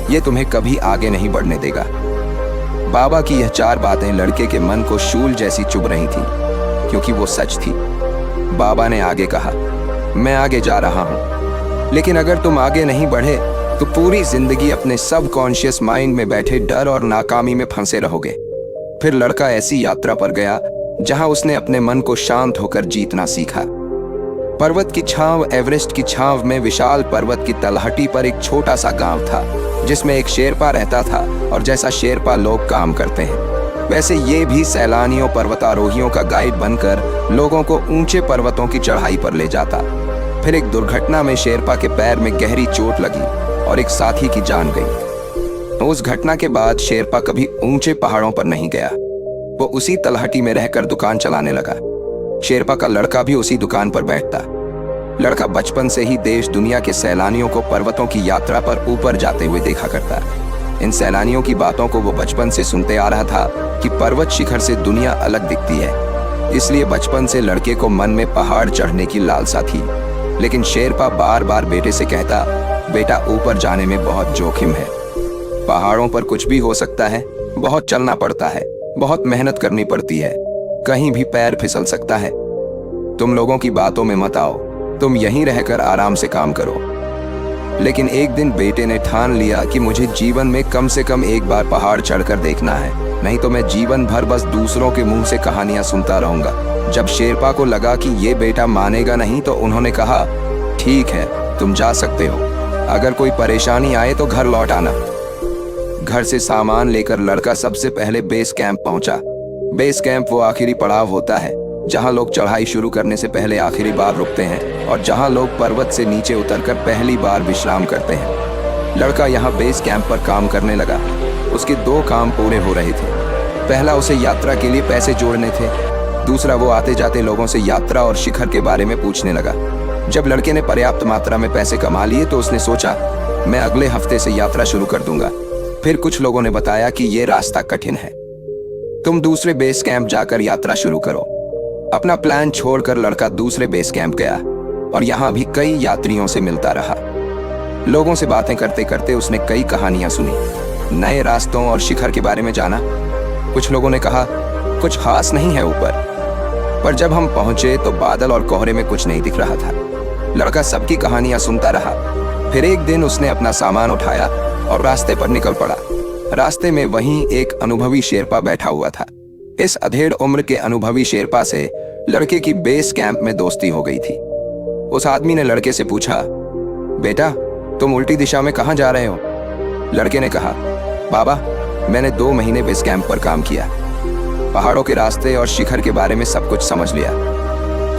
ये तुम्हें कभी आगे नहीं बढ़ने देगा। बाबा की यह 4 बातें लड़के के मन को शूल जैसी चुभ रही थी, क्योंकि वो सच थी। बाबा ने आगे कहा, मैं आगे जा रहा हूं, लेकिन अगर तुम आगे नहीं बढ़े तो पूरी जिंदगी अपने सबकॉन्शियस माइंड में बैठे डर और नाकामी में फंसे रहोगे। फिर लड़का ऐसी यात्रा पर गया जहां उसने अपने मन को शांत होकर जीतना सीखा। पर्वत की छांव, एवरेस्ट की छांव में विशाल पर्वत की तलहटी पर एक छोटा सा गांव था, जिसमें एक शेरपा रहता था। और जैसा शेरपा लोग काम करते हैं, वैसे ये भी सैलानियों, पर्वतारोहियों का गाइड बनकर लोगों को ऊंचे पर्वतों की चढ़ाई पर ले जाता। फिर एक दुर्घटना में शेरपा के पैर में गहरी चोट लगी और एक साथी की जान गई। उस घटना के बाद शेरपा कभी ऊंचे पहाड़ों पर नहीं गया। वो उसी तलहटी में रहकर दुकान चलाने लगा। शेरपा का लड़का भी उसी दुकान पर बैठता। लड़का बचपन से ही देश दुनिया के सैलानियों को पर्वतों की यात्रा पर ऊपर जाते हुए देखा करता। इन सैलानियों की बातों को वो बचपन से सुनते आ रहा था कि पर्वत शिखर से दुनिया अलग दिखती है। इसलिए बचपन से लड़के को मन में पहाड़ चढ़ने की लालसा थी। लेकिन शेरपा बार बार बेटे से कहता, बेटा ऊपर जाने में बहुत जोखिम है, पहाड़ों पर कुछ भी हो सकता है, बहुत चलना पड़ता है, बहुत मेहनत करनी पड़ती है, कहीं भी पैर फिसल सकता है। तुम लोगों की बातों में मत आओ, तुम यहीं रहकर आराम से काम करो। लेकिन एक दिन बेटे ने ठान लिया कि मुझे जीवन में कम से कम एक बार पहाड़ चढ़कर देखना है, नहीं तो मैं जीवन भर बस दूसरों के मुंह से कहानियां सुनता रहूंगा। जब शेरपा को लगा कि ये बेटा मानेगा नहीं, तो उन्होंने कहा, ठीक है, तुम जा सकते हो, अगर कोई परेशानी आए तो घर लौट आना। घर से सामान लेकर लड़का सबसे पहले बेस कैंप पहुंचा। बेस कैंप वो आखिरी पड़ाव होता है जहां लोग चढ़ाई शुरू करने से पहले आखिरी बार रुकते हैं और जहां लोग पर्वत से नीचे उतरकर पहली बार विश्राम करते हैं। लड़का यहां बेस कैंप पर काम करने लगा। उसके 2 काम पूरे हो रहे थे। पहला, उसे यात्रा के लिए पैसे जोड़ने थे। दूसरा, वो आते जाते लोगों से यात्रा और शिखर के बारे में पूछने लगा। जब लड़के ने पर्याप्त मात्रा में पैसे कमा लिए तो उसने सोचा, मैं अगले हफ्ते से यात्रा शुरू कर दूंगा। फिर कुछ लोगों ने बताया कि ये रास्ता कठिन है, तुम दूसरे बेस कैंप जाकर यात्रा शुरू करो। अपना प्लान छोड़कर लड़का दूसरे बेस कैंप गया और यहाँ भी कई यात्रियों से मिलता रहा। लोगों से बातें करते करते उसने कई कहानियां सुनी, नए रास्तों और शिखर के बारे में जाना। कुछ लोगों ने कहा, कुछ खास नहीं है ऊपर, पर जब हम पहुंचे तो बादल और कोहरे में कुछ नहीं दिख रहा था। लड़का सबकी कहानियां सुनता रहा। फिर एक दिन उसने अपना सामान उठाया और रास्ते पर निकल पड़ा। रास्ते में वहीं एक अनुभवी शेरपा बैठा हुआ था। इस अधेड़ उम्र के अनुभवी शेरपा से लड़के की बेस कैंप में दोस्ती हो गई थी। उस आदमी ने लड़के से पूछा, बेटा तुम उल्टी दिशा में कहाँ जा रहे हो? लड़के ने कहा, बाबा मैंने 2 महीने बेस कैंप पर काम किया, पहाड़ों के रास्ते और शिखर के बारे में सब कुछ समझ लिया।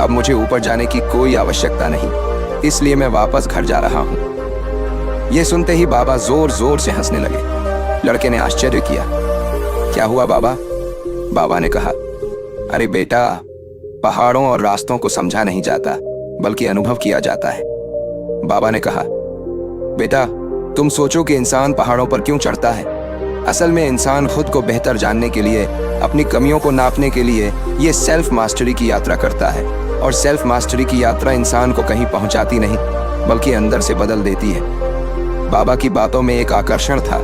अब मुझे ऊपर जाने की कोई आवश्यकता नहीं, इसलिए मैं वापस घर जा रहा हूँ। यह सुनते ही बाबा जोर जोर से हंसने लगे। लड़के ने आश्चर्य किया, क्या हुआ बाबा? बाबा ने कहा, अरे बेटा, पहाड़ों और रास्तों को समझा नहीं जाता बल्कि अनुभव किया जाता है। बाबा ने कहा, बेटा तुम सोचो कि इंसान पहाड़ों पर क्यों चढ़ता है। असल में इंसान खुद को बेहतर जानने के लिए, अपनी कमियों को नापने के लिए ये सेल्फ मास्टरी की यात्रा करता है। और सेल्फ मास्टरी की यात्रा इंसान को कहीं पहुंचाती नहीं बल्कि अंदर से बदल देती है। बाबा की बातों में एक आकर्षण था।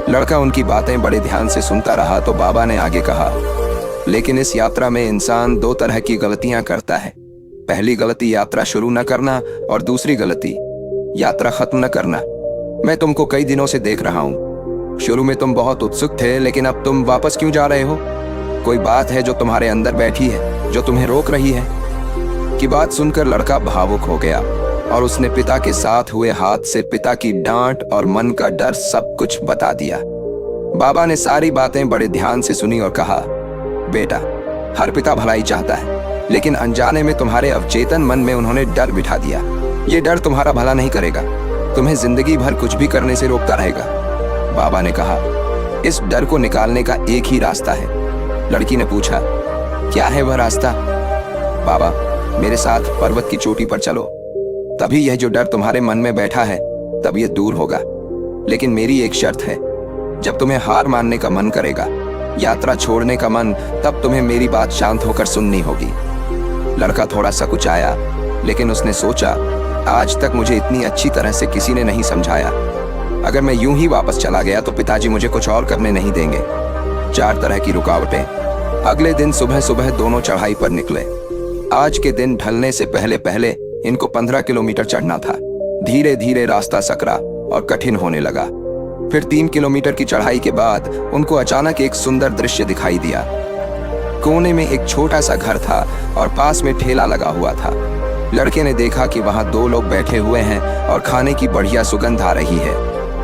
लड़का उनकी बातें बड़े ध्यान से सुनता रहा तो बाबा ने आगे कहा, लेकिन इस यात्रा में इंसान 2 तरह की गलतियां करता है। पहली गलती यात्रा शुरू न करना और दूसरी गलती यात्रा खत्म न करना। मैं तुमको कई दिनों से देख रहा हूँ। शुरू में तुम बहुत उत्सुक थे, लेकिन अब तुम वापस क्यों जा रहे हो? कोई बात है जो तुम्हारे अंदर बैठी है, जो तुम्हें रोक रही है? की बात सुनकर लड़का भावुक हो गया और उसने पिता के साथ हुए हाथ से पिता की डांट और मन का डर सब कुछ बता दिया। बाबा ने सारी बातें बड़े ध्यान से सुनी और कहा, बेटा हर पिता भलाई चाहता है, लेकिन अनजाने में तुम्हारे अवचेतन मन में उन्होंने डर बिठा दिया। ये डर तुम्हारा भला नहीं करेगा, तुम्हें जिंदगी भर कुछ भी करने से रोकता रहेगा। बाबा ने कहा, इस डर को निकालने का एक ही रास्ता है। लड़की ने पूछा, क्या है वह रास्ता? बाबा मेरे साथ पर्वत की चोटी पर चलो, तभी यह जो डर तुम्हारे मन में बैठा है तब यह दूर होगा। लेकिन मेरी एक शर्त है, जब तुम्हें हार मानने का मन करेगा, यात्रा छोड़ने का मन, तब तुम्हें मेरी बात शांत होकर सुननी होगी। लड़का थोड़ा सा कुचाया, लेकिन उसने सोचा, आज तक मुझे इतनी अच्छी तरह से किसी ने नहीं समझाया। अगर मैं यूं ही वापस चला गया तो पिताजी मुझे कुछ और करने नहीं देंगे। 4 तरह की रुकावटें। अगले दिन सुबह सुबह दोनों चढ़ाई पर निकले। आज के दिन ढलने से पहले पहले इनको 15 किलोमीटर चढ़ना था। धीरे धीरे रास्ता सकरा और कठिन होने लगा। फिर 3 किलोमीटर की चढ़ाई के बाद उनको अचानक एक सुंदर दृश्य दिखाई दिया। कोने में एक छोटा सा घर था और पास में ठेला लगा हुआ था। लड़के ने देखा कि वहां 2 लोग बैठे हुए हैं और खाने की बढ़िया सुगंध आ रही है।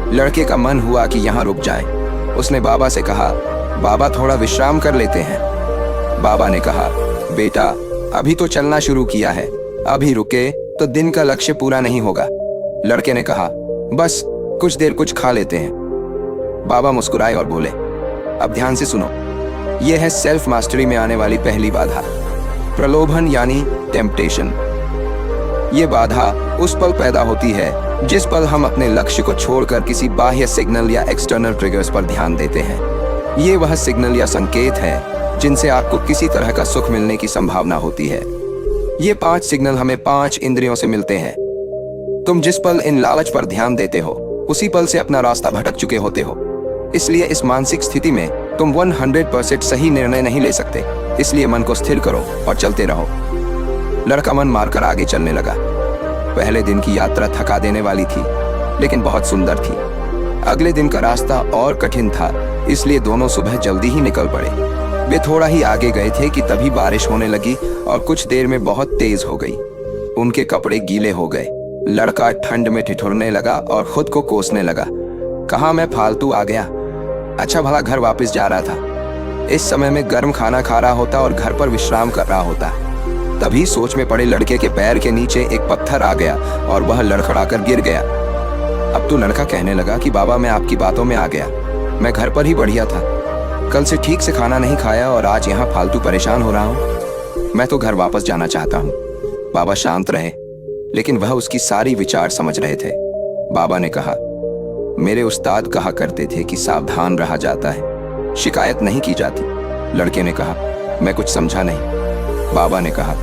लड़के का मन हुआ कि यहाँ रुक जाए। उसने बाबा से कहा, बाबा थोड़ा विश्राम कर लेते हैं। बाबा ने कहा, बेटा अभी तो चलना शुरू किया है, अभी रुके तो दिन का लक्ष्य पूरा नहीं होगा। लड़के ने कहा, बस कुछ देर कुछ खा लेते हैं। बाबा मुस्कुराए और बोले, अब ध्यान से सुनो, यह है सेल्फ मास्टरी में आने वाली पहली बाधा, प्रलोभन यानी टेम्पटेशन। ये बाधा उस पल पैदा होती है जिस पल हम अपने लक्ष्य को छोड़कर किसी बाह्य सिग्नल या एक्सटर्नल ट्रिगर्स पर ध्यान देते हैं। ये वह सिग्नल या संकेत है जिनसे आपको किसी तरह का सुख मिलने की संभावना होती है। ये 5 सिग्नल हमें 5 इंद्रियों से मिलते हैं। तुम जिस पल इन लालच पर ध्यान देते हो उसी पल से अपना रास्ता भटक चुके होते हो। इसलिए इस मानसिक स्थिति में तुम 100% सही निर्णय नहीं ले सकते। इसलिए मन को स्थिर करो और चलते रहो। लड़का मन मारकर आगे चलने लगा। पहले दिन की यात्रा थका देने वाली थी, लेकिन बहुत सुंदर थी। अगले दिन का रास्ता और कठिन था, इसलिए दोनों सुबह जल्दी ही निकल पड़े। वे थोड़ा ही आगे गए थे कि तभी बारिश होने लगी और कुछ देर में बहुत तेज हो गई। उनके कपड़े गीले हो गए। लड़का ठंड में ठिठुरने लगा और खुद को कोसने लगा। कहाँ मैं फालतू आ गया, अच्छा भला घर वापस जा रहा था। इस समय में गर्म खाना खा रहा होता और घर पर विश्राम कर रहा होता। तभी सोच में पड़े लड़के के पैर के नीचे एक पत्थर आ गया और वह लड़खड़ाकर गिर गया। अब तो लड़का कहने लगा कि बाबा मैं आपकी बातों में आ गया, मैं घर पर ही बढ़िया था। कल से ठीक से खाना नहीं खाया और आज यहाँ फालतू परेशान हो रहा हूँ। मैं तो घर वापस जाना चाहता हूँ। बाबा शांत रहे, लेकिन वह उसकी सारी विचार समझ रहे थे। बाबा ने कहा, मेरे उस्ताद कहा करते थे कि सावधान रहा जाता है, शिकायत नहीं की जाती। लड़के ने कहा, मैं कुछ समझा नहीं। बाबा ने कहा,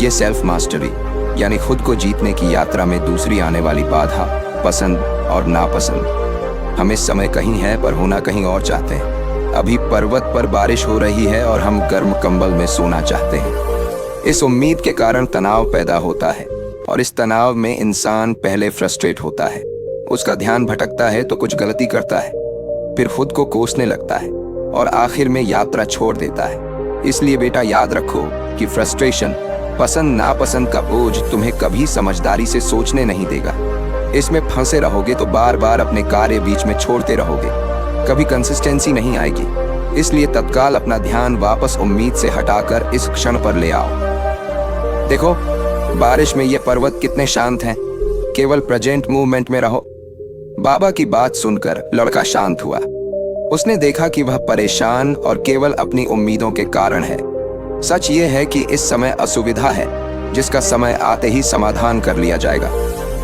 यह सेल्फ मास्टरी यानी खुद को जीतने की यात्रा में दूसरी आने वाली बाधा पसंद और नापसंद। हम इस समय कहीं हैं पर होना कहीं और चाहते हैं। अभी पर्वत पर बारिश हो रही है और हम गर्म कंबल में सोना चाहते हैं। इस उम्मीद के कारण तनाव पैदा होता है और इस तनाव में इंसान पहले फ्रस्ट्रेट होता है, उसका ध्यान भटकता है तो कुछ गलती करता है, फिर खुद को कोसने लगता है और आखिर में यात्रा छोड़ देता है। इसलिए बेटा याद रखो कि फ्रस्ट्रेशन, पसंद नापसंद का बोझ तुम्हें कभी समझदारी से सोचने नहीं देगा। इसमें फंसे रहोगे तो बार बार अपने कार्य बीच में छोड़ते रहोगे, कभी कंसिस्टेंसी नहीं आएगी। इसलिए तत्काल अपना ध्यान वापस उम्मीद से हटाकर इस क्षण पर ले आओ। देखो बारिश में ये पर्वत कितने शांत हैं, केवल प्रेजेंट मूवमेंट में रहो। बाबा की बात सुनकर लड़का शांत हुआ। उसने देखा कि वह परेशान और केवल अपनी उम्मीदों के कारण है। सच ये है कि इस समय असुविधा है जिसका समय आते ही समाधान कर लिया जाएगा।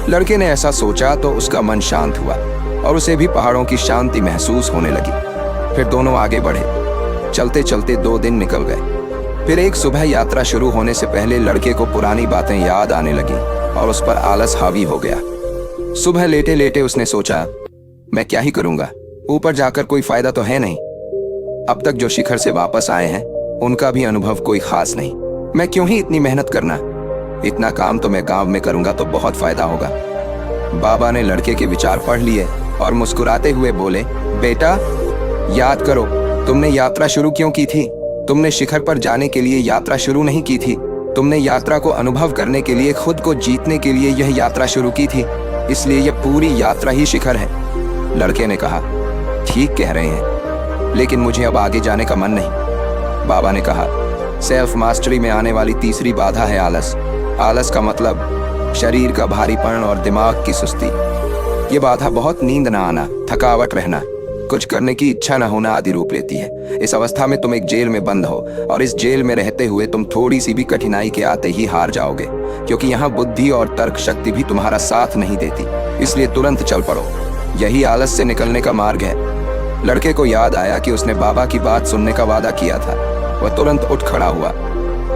लड़के ने ऐसा सोचा तो उसका मन शांत हुआ और उसे भी पहाड़ों की शांति महसूस होने लगी। फिर दोनों आगे बढ़े। चलते चलते 2 दिन निकल गए। फिर एक सुबह यात्रा शुरू होने से पहले लड़के को पुरानी बातें याद आने लगी और उस पर आलस हावी हो गया। सुबह लेटे लेटे उसने सोचा, मैं क्या ही करूंगा, ऊपर जाकर कोई फायदा तो है नहीं। अब तक जो शिखर से वापस आए हैं उनका भी अनुभव कोई खास नहीं। मैं क्यों ही इतनी मेहनत करना, इतना काम तो मैं गांव में करूंगा तो बहुत फायदा होगा। बाबा ने लड़के के विचार पढ़ लिए और मुस्कुराते हुए बोले, बेटा याद करो तुमने यात्रा शुरू क्यों की थी। तुमने शिखर पर जाने के लिए यात्रा शुरू नहीं की थी, तुमने यात्रा को अनुभव करने के लिए, खुद को जीतने के लिए यह यात्रा शुरू की थी। इसलिए यह पूरी यात्रा ही शिखर है। लड़के ने कहा, ठीक कह रहे हैं, लेकिन मुझे अब आगे जाने का मन नहीं। बाबा ने कहा, सेल्फ मास्टरी में आने वाली तीसरी बाधा है आलस। आलस का मतलब शरीर का भारीपन और दिमाग की सुस्ती। ये बाधा बहुत नींद ना आना, थकावट रहना, कुछ करने की इच्छा न होना आदि रूप लेती है। इस अवस्था में तुम एक जेल में बंद हो और इस जेल में रहते हुए तुम थोड़ी सी भी कठिनाई के आते ही हार जाओगे, क्योंकि यहाँ बुद्धि और तर्क शक्ति भी तुम्हारा साथ नहीं देती। इसलिए तुरंत चल पड़ो, यही आलस से निकलने का मार्ग है। लड़के को याद आया कि उसने बाबा की बात सुनने का वादा किया था। वह तुरंत उठ खड़ा हुआ।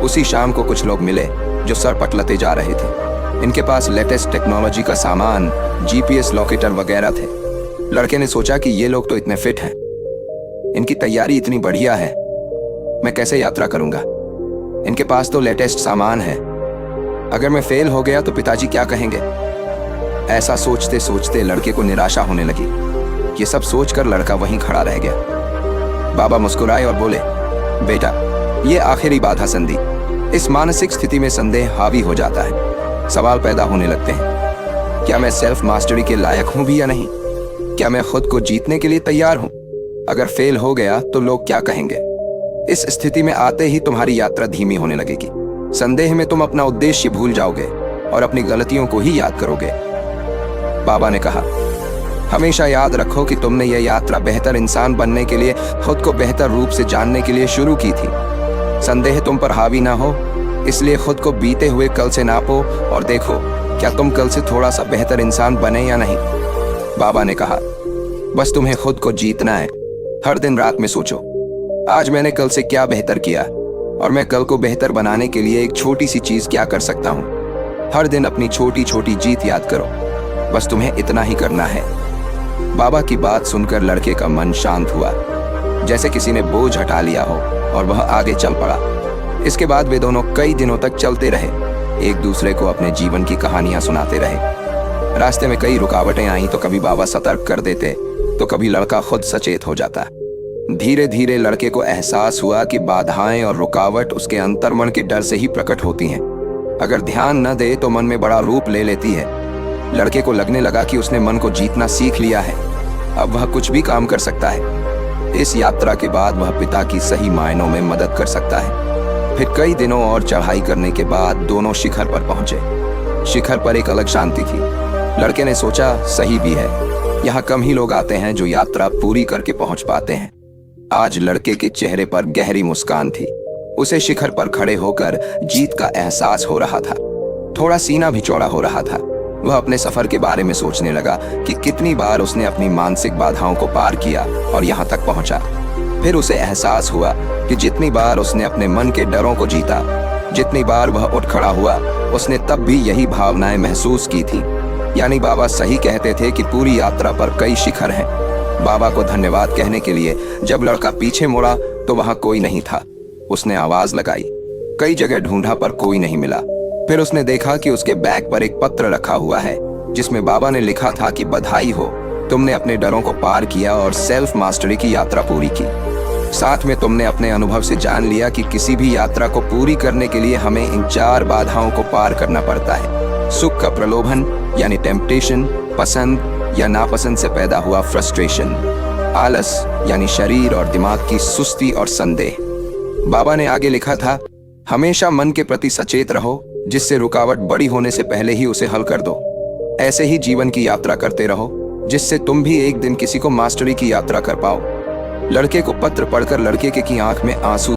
उसी शाम को कुछ लोग मिले जो सर पटलते जा रहे थे। इनके पास लेटेस्ट टेक्नोलॉजी का सामान, GPS लोकेटर वगैरह थे। लड़के ने सोचा कि ये लोग तो इतने फिट हैं, इनकी तैयारी इतनी बढ़िया है, मैं कैसे यात्रा करूंगा? इनके पास तो लेटेस्ट सामान है, अगर मैं फेल हो गया तो पिताजी क्या कहेंगे? ऐसा सोचते सोचते लड़के को निराशा होने लगी। ये सब सोचकर लड़का वहीं खड़ा रह गया। बाबा मुस्कुराए और बोले, बेटा, ये आखिरी बाधा संधि। इस मानसिक स्थिति में संदेह हावी हो जाता है, सवाल पैदा होने लगते हैं। क्या मैं सेल्फ मास्टरी के लायक हूं भी या नहीं? क्या मैं खुद को जीतने के लिए तैयार हूं? अगर फेल हो गया तो लोग क्या कहेंगे? इस स्थिति में आते ही तुम्हारी यात्रा धीमी होने लगेगी। संदेह में तुम अपना उद्देश्य भूल जाओगे और अपनी गलतियों को ही याद करोगे। बाबा ने कहा, हमेशा याद रखो कि तुमने यह यात्रा बेहतर इंसान बनने के लिए, खुद को बेहतर रूप से जानने के लिए शुरू की थी। संदेह तुम पर हावी ना हो, इसलिए खुद को बीते हुए कल से नापो और देखो क्या तुम कल से थोड़ा सा बेहतर इंसान बने या नहीं। बाबा ने कहा, बस तुम्हें खुद को जीतना है। हर दिन रात में सोचो, आज मैंने कल से क्या बेहतर किया और मैं कल को बेहतर बनाने के लिए एक छोटी सी चीज क्या कर सकता हूँ। हर दिन अपनी छोटी छोटी जीत याद करो, बस तुम्हें इतना ही करना है। बाबा की बात सुनकर लड़के का मन शांत हुआ, जैसे किसी ने बोझ हटा लिया हो, और वह आगे चल पड़ा। इसके बाद वे दोनों कई दिनों तक चलते रहे, एक दूसरे को अपने जीवन की कहानियां सुनाते रहे। रास्ते में कई रुकावटें आईं तो कभी बाबा सतर्क कर देते तो कभी लड़का खुद सचेत हो जाता। धीरे धीरे लड़के को एहसास हुआ कि बाधाएं और रुकावट उसके अंतर्मन के डर से ही प्रकट होती हैं। अगर ध्यान न दे तो मन में बड़ा रूप ले लेती है। लड़के को लगने लगा कि उसने मन को जीतना सीख लिया है, अब वह कुछ भी काम कर सकता है। इस यात्रा के बाद वह पिता की सही मायनों में मदद कर सकता है। फिर कई दिनों और चढ़ाई करने के बाद दोनों शिखर पर पहुंचे। शिखर पर एक अलग शांति थी। लड़के ने सोचा, सही भी है, यहाँ कम ही लोग आते हैं जो यात्रा पूरी करके पहुंच पाते हैं। आज लड़के के चेहरे पर गहरी मुस्कान थी। उसे शिखर पर खड़े होकर जीत का एहसास हो रहा था। थोड़ा सीना भी चौड़ा हो रहा था। वह अपने सफर के बारे में सोचने लगा कि कितनी बार उसने अपनी मानसिक बाधाओं को पार किया और यहाँ तक पहुंचा। फिर उसे एहसास हुआ कि जितनी बार उसने अपने मन के डरों को जीता, जितनी बार वह उठ खड़ा हुआ, उसने तब भी यही भावनाएं महसूस की थी। यानी बाबा सही कहते थे कि पूरी यात्रा पर कई शिखर हैं। बाबा को धन्यवाद कहने के लिए जब लड़का पीछे मुड़ा तो वहां कोई नहीं था। उसने आवाज लगाई, कई जगह ढूंढा पर कोई नहीं मिला। फिर उसने देखा कि उसके बैग पर एक पत्र रखा हुआ है जिसमें बाबा ने लिखा था कि बधाई हो, तुमने अपने डरों को पार किया और सेल्फ मास्टरी की यात्रा पूरी की। साथ में तुमने अपने अनुभव से जान लिया कि किसी भी यात्रा को पूरी करने के लिए हमें इन 4 बाधाओं को पार करना पड़ता है। सुख का प्रलोभन यानी टेम्पटेशन, पसंद या नापसंद से पैदा हुआ फ्रस्ट्रेशन, आलस यानी शरीर और दिमाग की सुस्ती और संदेह। बाबा ने आगे लिखा था, हमेशा मन के प्रति सचेत रहो, जिससे रुकावट बड़ी होने से पहले ही उसे हल कर दो। ऐसे ही जीवन की यात्रा करते रहो, जिससे तुम भी एक दिन किसी को मास्टरी की यात्रा कर पाओ। लड़के को पत्र पढ़कर लड़के की आंख में आंसू